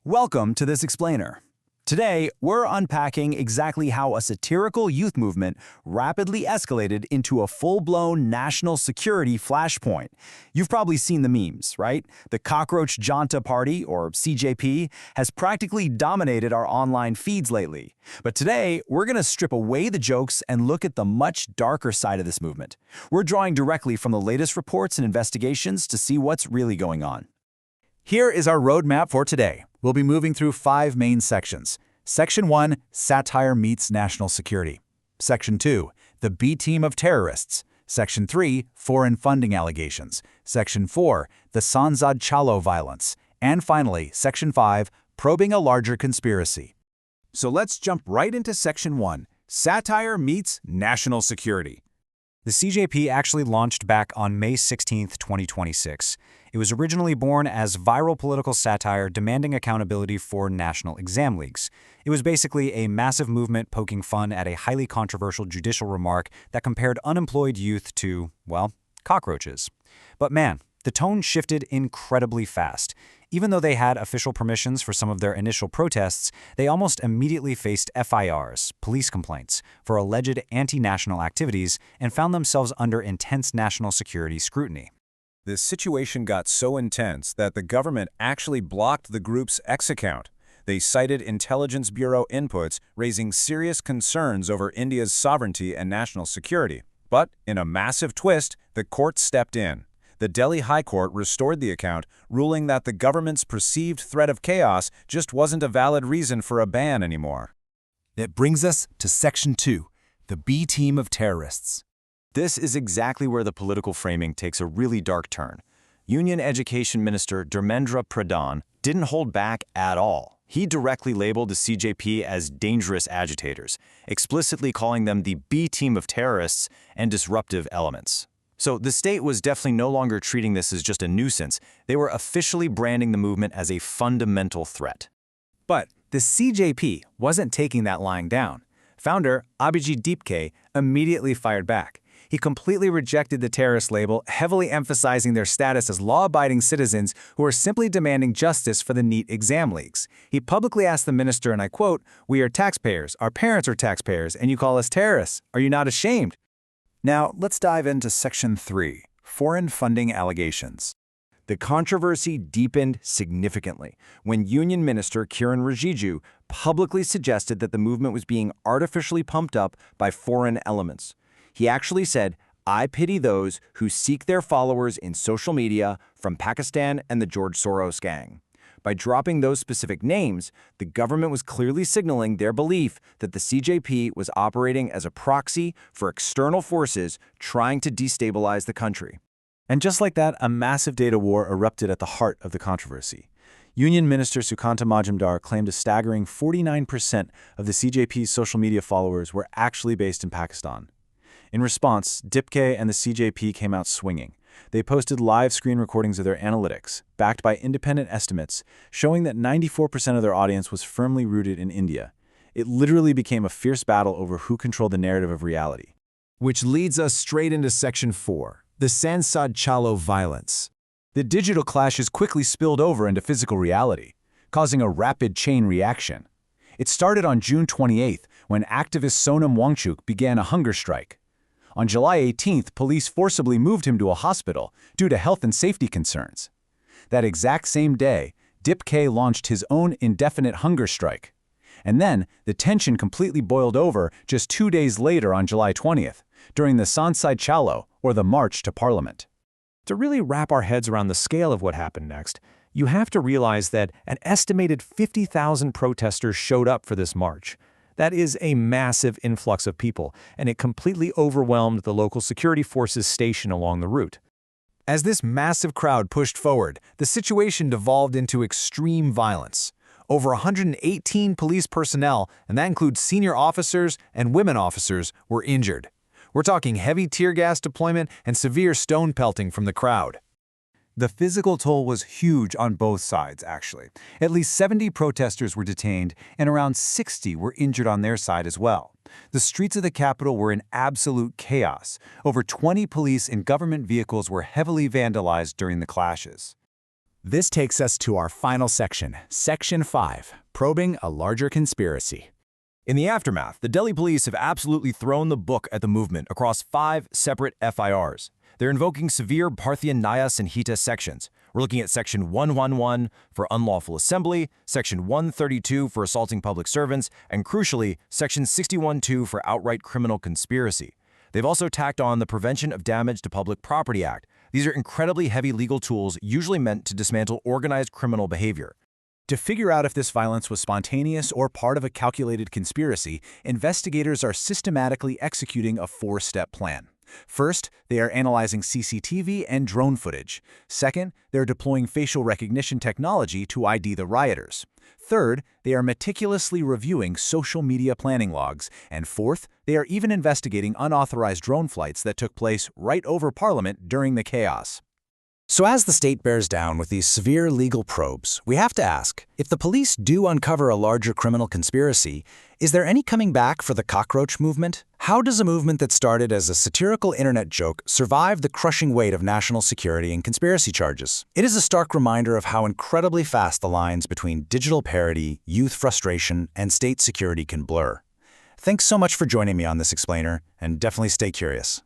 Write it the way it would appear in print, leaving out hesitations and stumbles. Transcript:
Welcome to this explainer. Today, we're unpacking exactly how a satirical youth movement rapidly escalated into a full-blown national security flashpoint. You've probably seen the memes, right? The Cockroach Janta Party, or CJP, has practically dominated our online feeds lately. But today, we're going to strip away the jokes and look at the much darker side of this movement. We're drawing directly from the latest reports and investigations to see what's really going on. Here is our roadmap for today. We'll be moving through 5 main sections. Section 1, Satire Meets National Security. Section 2, The B Team of Terrorists. Section 3, Foreign Funding Allegations. Section 4, The Sansad Chalo Violence. And finally, Section 5, Probing a Larger Conspiracy. So let's jump right into Section 1, Satire Meets National Security. The CJP actually launched back on May 16, 2026. It was originally born as viral political satire demanding accountability for national exam leaks. It was basically a massive movement poking fun at a highly controversial judicial remark that compared unemployed youth to, well, cockroaches. But man, the tone shifted incredibly fast. Even though they had official permissions for some of their initial protests, they almost immediately faced FIRs, police complaints, for alleged anti-national activities and found themselves under intense national security scrutiny. This situation got so intense that the government actually blocked the group's X account. They cited Intelligence Bureau inputs, raising serious concerns over India's sovereignty and national security. But, in a massive twist, the court stepped in. The Delhi High Court restored the account, ruling that the government's perceived threat of chaos just wasn't a valid reason for a ban anymore. That brings us to Section 2, The B Team of Terrorists. This is exactly where the political framing takes a really dark turn. Union Education Minister Dharmendra Pradhan didn't hold back at all. He directly labeled the CJP as dangerous agitators, explicitly calling them the B team of terrorists and disruptive elements. So the state was definitely no longer treating this as just a nuisance. They were officially branding the movement as a fundamental threat. But the CJP wasn't taking that lying down. Founder Abhijit Deepke immediately fired back. He completely rejected the terrorist label, heavily emphasizing their status as law-abiding citizens who are simply demanding justice for the NEET exam leaks. He publicly asked the minister, and I quote, "We are taxpayers, our parents are taxpayers, and you call us terrorists. Are you not ashamed?" Now, let's dive into Section 3, Foreign Funding Allegations. The controversy deepened significantly when Union Minister Kiran Rijiju publicly suggested that the movement was being artificially pumped up by foreign elements. He actually said, "I pity those who seek their followers in social media from Pakistan and the George Soros gang." By dropping those specific names, the government was clearly signaling their belief that the CJP was operating as a proxy for external forces trying to destabilize the country. And just like that, a massive data war erupted at the heart of the controversy. Union Minister Sukanta Majumdar claimed a staggering 49% of the CJP's social media followers were actually based in Pakistan. In response, Deepke and the CJP came out swinging. They posted live screen recordings of their analytics, backed by independent estimates, showing that 94% of their audience was firmly rooted in India. It literally became a fierce battle over who controlled the narrative of reality. Which leads us straight into Section 4, the Sansad Chalo Violence. The digital clashes quickly spilled over into physical reality, causing a rapid chain reaction. It started on June 28th when activist Sonam Wangchuk began a hunger strike. On July 18th, police forcibly moved him to a hospital due to health and safety concerns. That exact same day, Deepke launched his own indefinite hunger strike. And then, the tension completely boiled over just 2 days later on July 20th, during the Sansad Chalo, or the March to Parliament. To really wrap our heads around the scale of what happened next, you have to realize that an estimated 50,000 protesters showed up for this march. That is a massive influx of people, and it completely overwhelmed the local security forces stationed along the route. As this massive crowd pushed forward, the situation devolved into extreme violence. Over 118 police personnel, and that includes senior officers and women officers, were injured. We're talking heavy tear gas deployment and severe stone pelting from the crowd. The physical toll was huge on both sides, actually. At least 70 protesters were detained, and around 60 were injured on their side as well. The streets of the capital were in absolute chaos. Over 20 police and government vehicles were heavily vandalized during the clashes. This takes us to our final section, Section 5, Probing a Larger Conspiracy. In the aftermath, the Delhi police have absolutely thrown the book at the movement across 5 separate FIRs. They're invoking severe Parthian Nyaya Sanhita sections. We're looking at Section 111 for unlawful assembly, Section 132 for assaulting public servants, and crucially, Section 61.2 for outright criminal conspiracy. They've also tacked on the Prevention of Damage to Public Property Act. These are incredibly heavy legal tools usually meant to dismantle organized criminal behavior. To figure out if this violence was spontaneous or part of a calculated conspiracy, investigators are systematically executing a 4-step plan. First, they are analyzing CCTV and drone footage. Second, they're deploying facial recognition technology to ID the rioters. Third, they are meticulously reviewing social media planning logs. And fourth, they are even investigating unauthorized drone flights that took place right over Parliament during the chaos. So as the state bears down with these severe legal probes, we have to ask, if the police do uncover a larger criminal conspiracy, is there any coming back for the cockroach movement? How does a movement that started as a satirical internet joke survive the crushing weight of national security and conspiracy charges? It is a stark reminder of how incredibly fast the lines between digital parody, youth frustration, and state security can blur. Thanks so much for joining me on this explainer, and definitely stay curious.